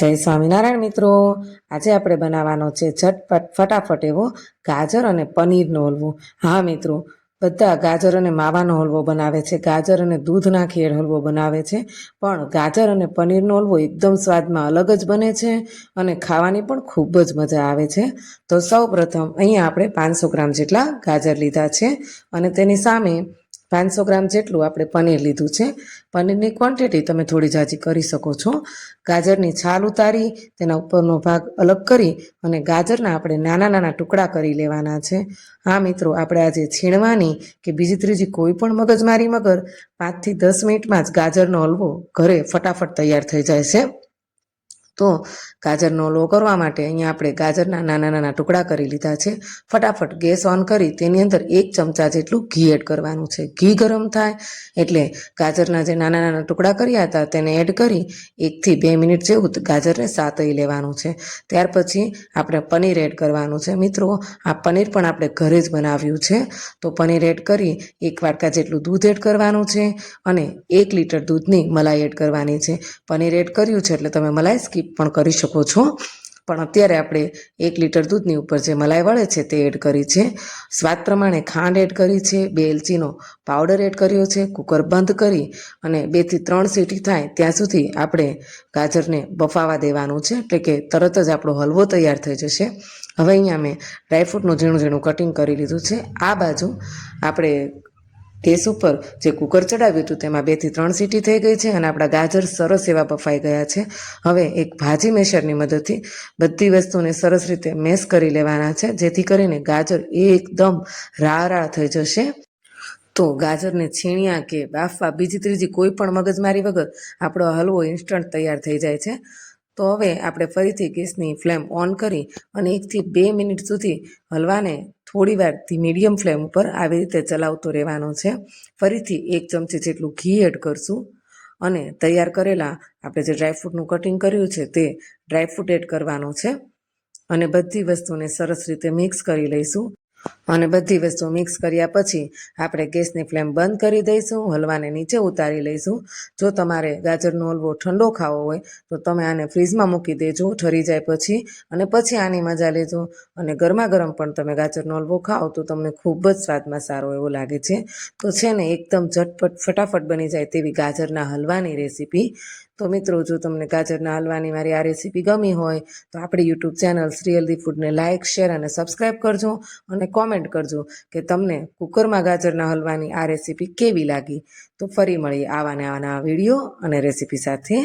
જય સ્વામિનારાયણ મિત્રો, આજે આપણે બનાવવાનો છે ઝટપટ ફટાફટ એવો ગાજર અને પનીરનો હલવો। હા મિત્રો, બધા ગાજર અને માવાનો હલવો બનાવે છે, ગાજર અને દૂધ નાખી હલવો બનાવે છે, પણ ગાજર અને પનીરનો હલવો એકદમ સ્વાદમાં અલગ જ બને છે અને ખાવાની પણ ખૂબ જ મજા આવે છે। તો સૌ પ્રથમ અહીંયા આપણે 500 ગ્રામ જેટલા ગાજર લીધા છે અને તેની સામે 500 ગ્રામ જેટલું આપણે પનીર લીધું છે। પનીરની ક્વોન્ટિટી તમે થોડી ઝાઝી કરી શકો છો। ગાજરની છાલ ઉતારી તેના ઉપરનો ભાગ અલગ કરી અને ગાજરના આપણે નાના નાના ટુકડા કરી લેવાના છે। હા મિત્રો, આપણે આજે છીણવાની કે બીજી ત્રીજી કોઈ પણ મગજમારી વગર 5 થી 10 મિનિટમાં જ ગાજરનો હલવો ઘરે ફટાફટ તૈયાર થઈ જાય છે। તો ગાજરનો હલવો કરવા માટે અહીંયા આપણે ગાજરના નાના નાના ટુકડા કરી લીધા છે। ફટાફટ ગેસ ઓન કરી તેની અંદર 1 ચમચા જેટલું ઘી એડ કરવાનું છે। ઘી ગરમ થાય એટલે ગાજરના જે નાના નાના ટુકડા કર્યા હતા તેને એડ કરી 1 થી 2 મિનિટ જેવું ગાજરને સાતળી લેવાનું છે। ત્યાર પછી આપણે પનીર એડ કરવાનું છે। મિત્રો, આ પનીર પણ આપણે ઘરે જ બનાવ્યું છે। તો પનીર એડ કરી 1 વાટકા જેટલું દૂધ એડ કરવાનું છે અને 1 લીટર દૂધની મલાઈ એડ કરવાની છે। પનીર એડ કર્યું છે એટલે તમે મલાઈ સ્કીપ પણ કરી શકો છો, પણ અત્યારે આપણે 1 લીટર દૂધની ઉપર જે મલાઈ વળે છે તે એડ કરી છે। સ્વાદ પ્રમાણે ખાંડ એડ કરી છે, 2 એલચીનો પાવડર એડ કર્યો છે। કુકર બંધ કરી અને 2 થી 3 સીટી થાય ત્યાં સુધી આપણે ગાજરને બફાવા દેવાનું છે, એટલે કે તરત જ આપણો હલવો તૈયાર થઈ જશે। હવે અહીંયા મેં ડ્રાયફ્રૂટનું ઝીણું ઝીણું કટિંગ કરી લીધું છે। આ બાજુ આપણે ગેસ ઉપર જે કુકર ચડાવ્યું હતું તેમાં 2 થી 3 સીટી થઈ ગઈ છે અને આપણા ગાજર સરસ એવા બફાઈ ગયા છે। હવે એક ભાજી મેશરની મદદથી બધી વસ્તુને સરસ રીતે મેશ કરી લેવાના છે, જેથી કરીને ગાજર એકદમ રાળા થઈ જશે। તો ગાજરને છીણ્યા કે બાફવા બીજી ત્રીજી કોઈ પણ મગજમારી વગર આપણો હલવો ઇન્સ્ટન્ટ તૈયાર થઈ જાય છે। તો હવે આપણે ફરીથી ગેસની ફ્લેમ ઓન કરી અને 1 થી 2 મિનિટ સુધી હલવાને થોડી વારથી મીડિયમ ફ્લેમ ઉપર આવી રીતે ચલાવતો રહેવાનો છે। ફરીથી 1 ચમચી જેટલું ઘી એડ કરશું અને તૈયાર કરેલા આપણે જે ડ્રાયફ્રૂટનું કટિંગ કર્યું છે તે ડ્રાયફ્રૂટ એડ કરવાનું છે અને બધી વસ્તુને સરસ રીતે મિક્સ કરી લઈશું। અને બધી વસ્તુ મિક્સ કર્યા પછી આપણે ગેસની ફ્લેમ બંધ કરી દઈશું, હલવાને નીચે ઉતારી લઈશું। જો તમારે ગાજરનો હલવો ઠંડો ખાવો હોય તો તમે આને ફ્રીઝમાં મૂકી દેજો ઠરી જાય પછી, અને પછી આની મજા લેજો। અને ગરમા ગરમ પણ તમે ગાજરનો હલવો ખાઓ તો તમને ખૂબ જ સ્વાદમાં સારો એવો લાગે છે। તો છે ને એકદમ ઝટપટ ફટાફટ બની જાય તેવી ગાજરના હલવાની રેસીપી। તો મિત્રો, જો તમને ગાજરના હલવાની મારી આ રેસીપી ગમી હોય તો આપણી યુટ્યુબ ચેનલ શ્રી હેલ્ધી ફૂડને લાઇક, શેર અને સબસ્ક્રાઈબ કરજો અને કોમેન્ટ કરજો કે તમને કુકરમાં ગાજરના હલવાની આ રેસીપી કેવી લાગી। તો ફરી મળીએ આવા ને આવા વિડીયો અને રેસીપી સાથે।